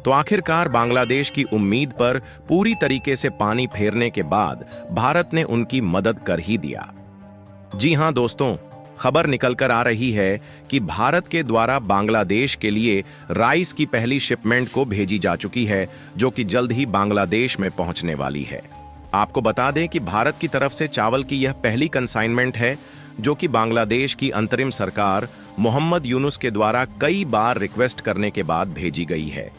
तो आखिरकार बांग्लादेश की उम्मीद पर पूरी तरीके से पानी फेरने के बाद भारत ने उनकी मदद कर ही दिया। जी हां दोस्तों, खबर निकलकर आ रही है कि भारत के द्वारा बांग्लादेश के लिए राइस की पहली शिपमेंट को भेजी जा चुकी है, जो कि जल्द ही बांग्लादेश में पहुंचने वाली है। आपको बता दें कि भारत की तरफ से चावल की यह पहली कंसाइनमेंट है, जो कि बांग्लादेश की अंतरिम सरकार मोहम्मद यूनुस के द्वारा कई बार रिक्वेस्ट करने के बाद भेजी गई है।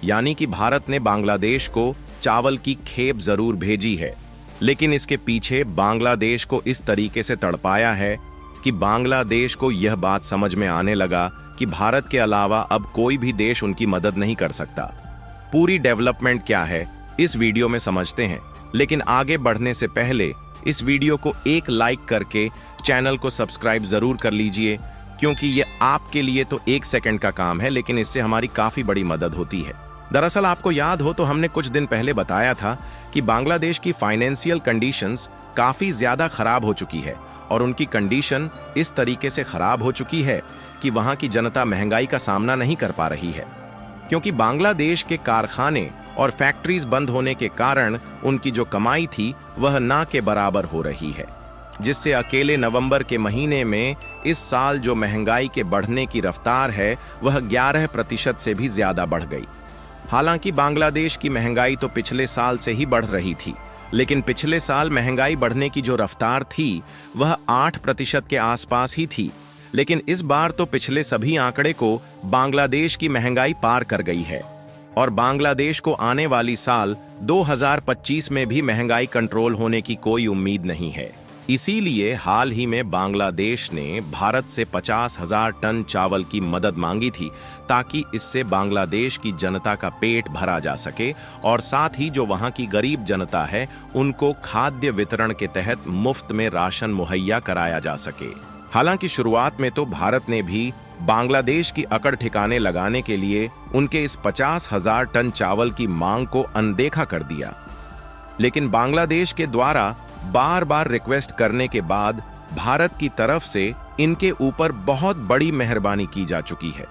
यानी कि भारत ने बांग्लादेश को चावल की खेप जरूर भेजी है, लेकिन इसके पीछे बांग्लादेश को इस तरीके से तड़पाया है कि बांग्लादेश को यह बात समझ में आने लगा कि भारत के अलावा अब कोई भी देश उनकी मदद नहीं कर सकता। पूरी डेवलपमेंट क्या है इस वीडियो में समझते हैं, लेकिन आगे बढ़ने से पहले इस वीडियो को एक लाइक करके चैनल को सब्सक्राइब जरूर कर लीजिए, क्योंकि ये आपके लिए तो 1 सेकंड का काम है, लेकिन इससे हमारी काफी बड़ी मदद होती है। दरअसल आपको याद हो तो हमने कुछ दिन पहले बताया था कि बांग्लादेश की फाइनेंशियल कंडीशंस काफी ज्यादा खराब हो चुकी है, और उनकी कंडीशन इस तरीके से खराब हो चुकी है कि वहां की जनता महंगाई का सामना नहीं कर पा रही है, क्योंकि बांग्लादेश के कारखाने और फैक्ट्रीज बंद होने के कारण उनकी जो कमाई थी वह ना के बराबर हो रही है, जिससे अकेले नवंबर के महीने में इस साल जो महंगाई के बढ़ने की रफ्तार है वह 11% से भी ज्यादा बढ़ गई। हालांकि बांग्लादेश की महंगाई तो पिछले साल से ही बढ़ रही थी, लेकिन पिछले साल महंगाई बढ़ने की जो रफ्तार थी वह 8% के आसपास ही थी, लेकिन इस बार तो पिछले सभी आंकड़े को बांग्लादेश की महंगाई पार कर गई है, और बांग्लादेश को आने वाली साल 2025 में भी महंगाई कंट्रोल होने की कोई उम्मीद नहीं है। इसीलिए हाल ही में बांग्लादेश ने भारत से 50,000 टन चावल की मदद मांगी थी, ताकि इससे बांग्लादेश की जनता का पेट भरा जा सके और साथ ही जो वहां की गरीब जनता है उनको खाद्य वितरण के तहत मुफ्त में राशन मुहैया कराया जा सके। हालांकि शुरुआत में तो भारत ने भी बांग्लादेश की अकड़ ठिकाने लगाने के लिए उनके इस 50,000 टन चावल की मांग को अनदेखा कर दिया, लेकिन बांग्लादेश के द्वारा बार बार रिक्वेस्ट करने के बाद भारत की तरफ से इनके ऊपर बहुत बड़ी मेहरबानी की जा चुकी है।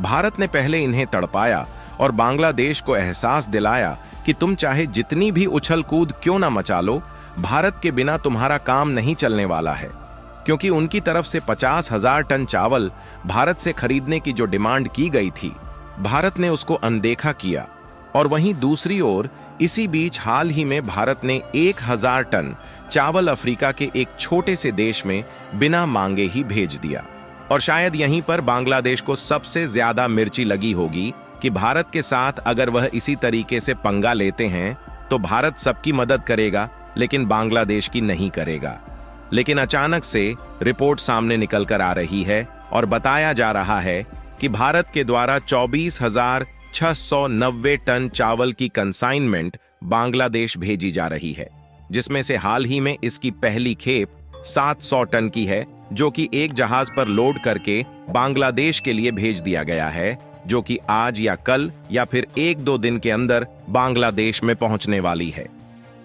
भारत ने पहले इन्हें तड़पाया और बांग्लादेश को एहसास दिलाया कि तुम चाहे जितनी भी उछल कूद क्यों ना मचा लो, भारत के बिना तुम्हारा काम नहीं चलने वाला है, क्योंकि उनकी तरफ से 50,000 टन चावल भारत से खरीदने की जो डिमांड की गई थी, भारत ने उसको अनदेखा किया। और वहीं दूसरी ओर इसी बीच हाल ही में भारत ने 1,000 टन चावल अफ्रीका के एक छोटे से देश में बिना मांगे ही भेज दिया। और शायद यहीं पर बांग्लादेश को सबसे ज्यादा मिर्ची लगी होगी कि भारत के साथ अगर वह इसी तरीके से पंगा लेते हैं तो भारत सबकी मदद करेगा लेकिन बांग्लादेश की नहीं करेगा। लेकिन अचानक से रिपोर्ट सामने निकल कर आ रही है और बताया जा रहा है कि भारत के द्वारा 24,690 टन चावल की कंसाइनमेंट बांग्लादेश भेजी जा रही है, जिसमें से हाल ही में इसकी पहली खेप 700 टन की है, जो कि एक जहाज पर लोड करके बांग्लादेश के लिए भेज दिया गया है, जो कि आज या कल या फिर 1-2 दिन के अंदर बांग्लादेश में पहुंचने वाली है।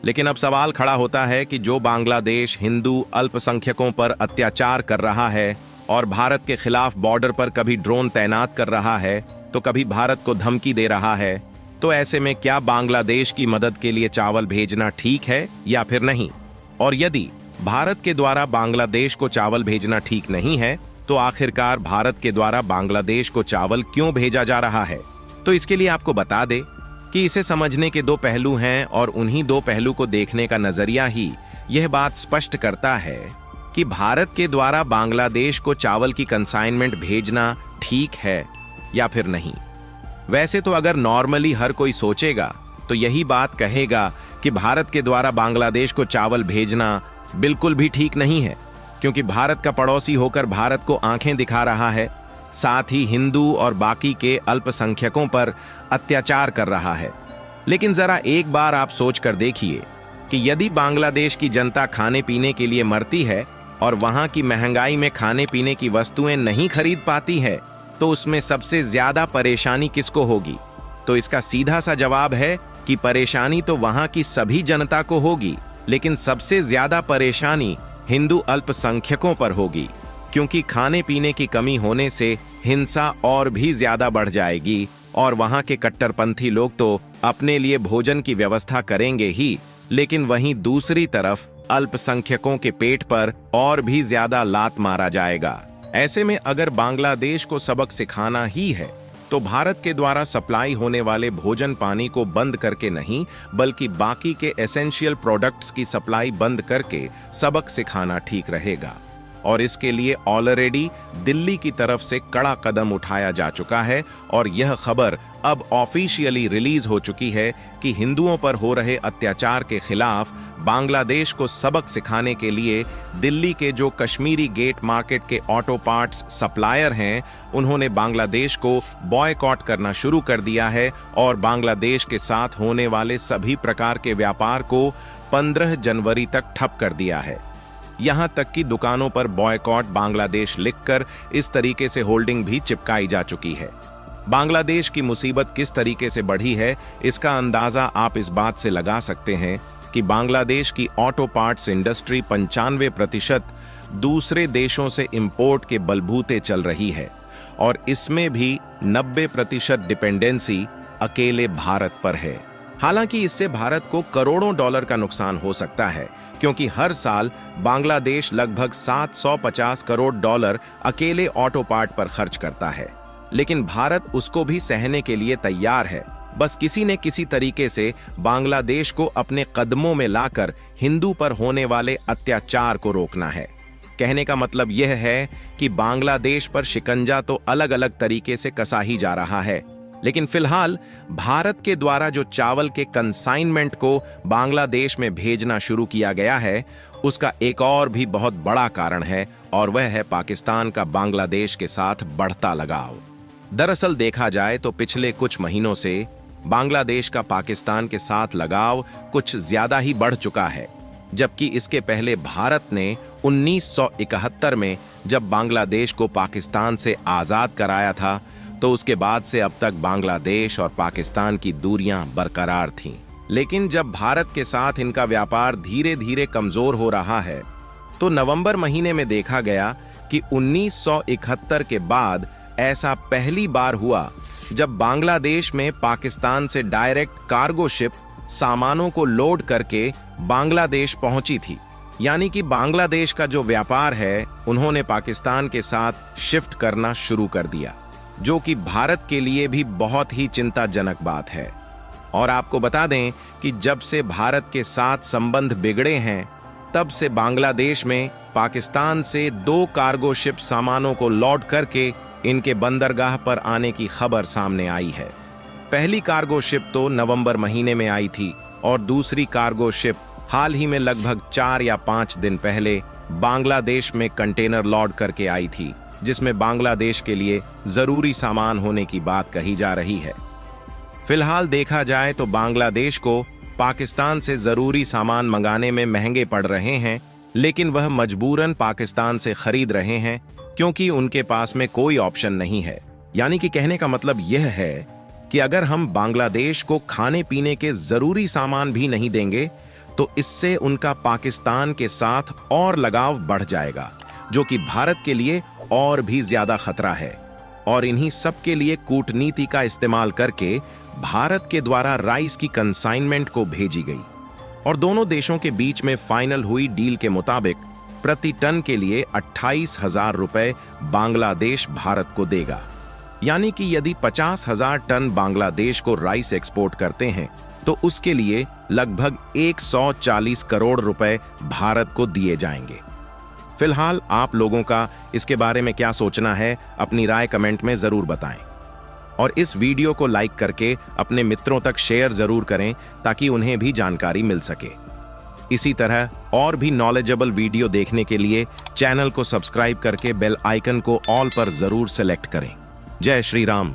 लेकिन अब सवाल खड़ा होता है कि जो बांग्लादेश हिंदू अल्पसंख्यकों पर अत्याचार कर रहा है और भारत के खिलाफ बॉर्डर पर कभी ड्रोन तैनात कर रहा है तो कभी भारत को धमकी दे रहा है, तो ऐसे में क्या बांग्लादेश की मदद के लिए चावल भेजना ठीक है या फिर नहीं? और यदि भारत के द्वारा बांग्लादेश को चावल भेजना ठीक नहीं है, तो आखिरकार भारत के द्वारा बांग्लादेश को चावल क्यों भेजा जा रहा है? तो इसके लिए आपको बता दें कि इसे समझने के 2 पहलू हैं, और उन्हीं 2 पहलू को देखने का नजरिया ही यह बात स्पष्ट करता है कि भारत के द्वारा बांग्लादेश को चावल की कंसाइनमेंट भेजना ठीक है या फिर नहीं। वैसे तो अगर नॉर्मली हर कोई सोचेगा तो यही बात कहेगा कि भारत के द्वारा बांग्लादेश को चावल भेजना बिल्कुल भी ठीक नहीं है, क्योंकि भारत का पड़ोसी होकर भारत को आंखें दिखा रहा है, साथ ही हिंदू और बाकी के अल्पसंख्यकों पर अत्याचार कर रहा है। लेकिन जरा एक बार आप सोच कर देखिए कि यदि बांग्लादेश की जनता खाने पीने के लिए मरती है और वहां की महंगाई में खाने पीने की वस्तुएं नहीं खरीद पाती है, तो उसमें सबसे ज्यादा परेशानी किसको होगी? तो इसका सीधा सा जवाब है कि परेशानी तो वहां की सभी जनता को होगी, लेकिन सबसे ज्यादा परेशानी हिंदू अल्पसंख्यकों पर होगी, क्योंकि खाने पीने की कमी होने से हिंसा और भी ज्यादा बढ़ जाएगी और वहां के कट्टरपंथी लोग तो अपने लिए भोजन की व्यवस्था करेंगे ही, लेकिन वहीं दूसरी तरफ अल्पसंख्यकों के पेट पर और भी ज्यादा लात मारा जाएगा। ऐसे में अगर बांग्लादेश को सबक सिखाना ही है तो भारत के द्वारा सप्लाई होने वाले भोजन पानी को बंद करके नहीं, बल्कि बाकी के एसेंशियल प्रोडक्ट्स की सप्लाई बंद करके सबक सिखाना ठीक रहेगा। और इसके लिए ऑलरेडी दिल्ली की तरफ से कड़ा कदम उठाया जा चुका है और यह खबर अब ऑफिशियली रिलीज हो चुकी है कि हिंदुओं पर हो रहे अत्याचार के खिलाफ बांग्लादेश को सबक सिखाने के लिए दिल्ली के जो कश्मीरी गेट मार्केट के ऑटो पार्ट्स सप्लायर हैं, उन्होंने बांग्लादेश को बॉयकॉट करना शुरू कर दिया है और बांग्लादेश के साथ होने वाले सभी प्रकार के व्यापार को 15 जनवरी तक ठप कर दिया है। यहां तक कि दुकानों पर बॉयकॉट बांग्लादेश लिखकर इस तरीके से होल्डिंग भी चिपकाई जा चुकी है। बांग्लादेश की मुसीबत किस तरीके से बढ़ी है, इसका अंदाजा आप इस बात से लगा सकते हैं कि बांग्लादेश की ऑटो पार्ट्स इंडस्ट्री 95% दूसरे देशों से इंपोर्ट के बलबूते चल रही है और इसमें भी 90% डिपेंडेंसी अकेले भारत पर है। हालांकि इससे भारत को करोड़ों डॉलर का नुकसान हो सकता है, क्योंकि हर साल बांग्लादेश लगभग 750 करोड़ डॉलर अकेले ऑटो पार्ट पर खर्च करता है, लेकिन भारत उसको भी सहने के लिए तैयार है। बस किसी ने किसी तरीके से बांग्लादेश को अपने कदमों में लाकर हिंदू पर होने वाले अत्याचार को रोकना है। कहने का मतलब यह है कि बांग्लादेश पर शिकंजा तो अलग अलग तरीके से कसा ही जा रहा है, लेकिन फिलहाल भारत के द्वारा जो चावल के कंसाइनमेंट को बांग्लादेश में भेजना शुरू किया गया है, उसका एक और भी बहुत बड़ा कारण है और वह है पाकिस्तान का बांग्लादेश के साथ बढ़ता लगाव। दरअसल देखा जाए तो पिछले कुछ महीनों से बांग्लादेश का पाकिस्तान के साथ लगाव कुछ ज्यादा ही बढ़ चुका है, जबकि इसके पहले भारत ने 1971 में जब बांग्लादेश को पाकिस्तान से आजाद कराया था, तो उसके बाद से अब तक बांग्लादेश और पाकिस्तान की दूरियां बरकरार थीं। लेकिन जब भारत के साथ इनका व्यापार धीरे धीरे कमजोर हो रहा है, तो नवंबर महीने में देखा गया कि 1971 के बाद ऐसा पहली बार हुआ जब बांग्लादेश में पाकिस्तान से डायरेक्ट कार्गो शिप सामानों को लोड करके बांग्लादेश पहुंची थी। यानी कि बांग्लादेश का जो व्यापार है, उन्होंने पाकिस्तान के साथ शिफ्ट करना शुरू कर दिया, जो कि भारत के लिए भी बहुत ही चिंताजनक बात है। और आपको बता दें कि जब से भारत के साथ संबंध बिगड़े हैं, तब से बांग्लादेश में पाकिस्तान से 2 कार्गो शिप सामानों को लोड करके इनके बंदरगाह पर आने की खबर सामने आई है। पहली कार्गो शिप तो नवंबर महीने में आई थी और दूसरी कार्गो शिप हाल ही में लगभग 4 या 5 दिन पहले बांग्लादेश में कंटेनर लोड करके आई थी, जिसमें बांग्लादेश के लिए जरूरी सामान होने की बात कही जा रही है। फिलहाल देखा जाए तो बांग्लादेश को पाकिस्तान से जरूरी सामान मंगाने में महंगे पड़ रहे हैं, लेकिन वह मजबूरन पाकिस्तान से खरीद रहे हैं क्योंकि उनके पास में कोई ऑप्शन नहीं है। यानी कि कहने का मतलब यह है कि अगर हम बांग्लादेश को खाने पीने के जरूरी सामान भी नहीं देंगे, तो इससे उनका पाकिस्तान के साथ और लगाव बढ़ जाएगा, जो कि भारत के लिए और भी ज्यादा खतरा है। और इन्हीं सब के लिए कूटनीति का इस्तेमाल करके भारत के द्वारा राइस की कंसाइनमेंट को भेजी गई और दोनों देशों के बीच में फाइनल हुई डील के मुताबिक प्रति टन के लिए 28,000 रुपए बांग्लादेश भारत को देगा। यानी कि यदि 50,000 टन बांग्लादेश को राइस एक्सपोर्ट करते हैं, तो उसके लिए लगभग 140 करोड़ रुपए भारत को दिए जाएंगे। फिलहाल आप लोगों का इसके बारे में क्या सोचना है, अपनी राय कमेंट में जरूर बताएं और इस वीडियो को लाइक करके अपने मित्रों तक शेयर जरूर करें ताकि उन्हें भी जानकारी मिल सके। इसी तरह और भी नॉलेजेबल वीडियो देखने के लिए चैनल को सब्सक्राइब करके बेल आइकन को ऑल पर जरूर सेलेक्ट करें। जय श्री राम।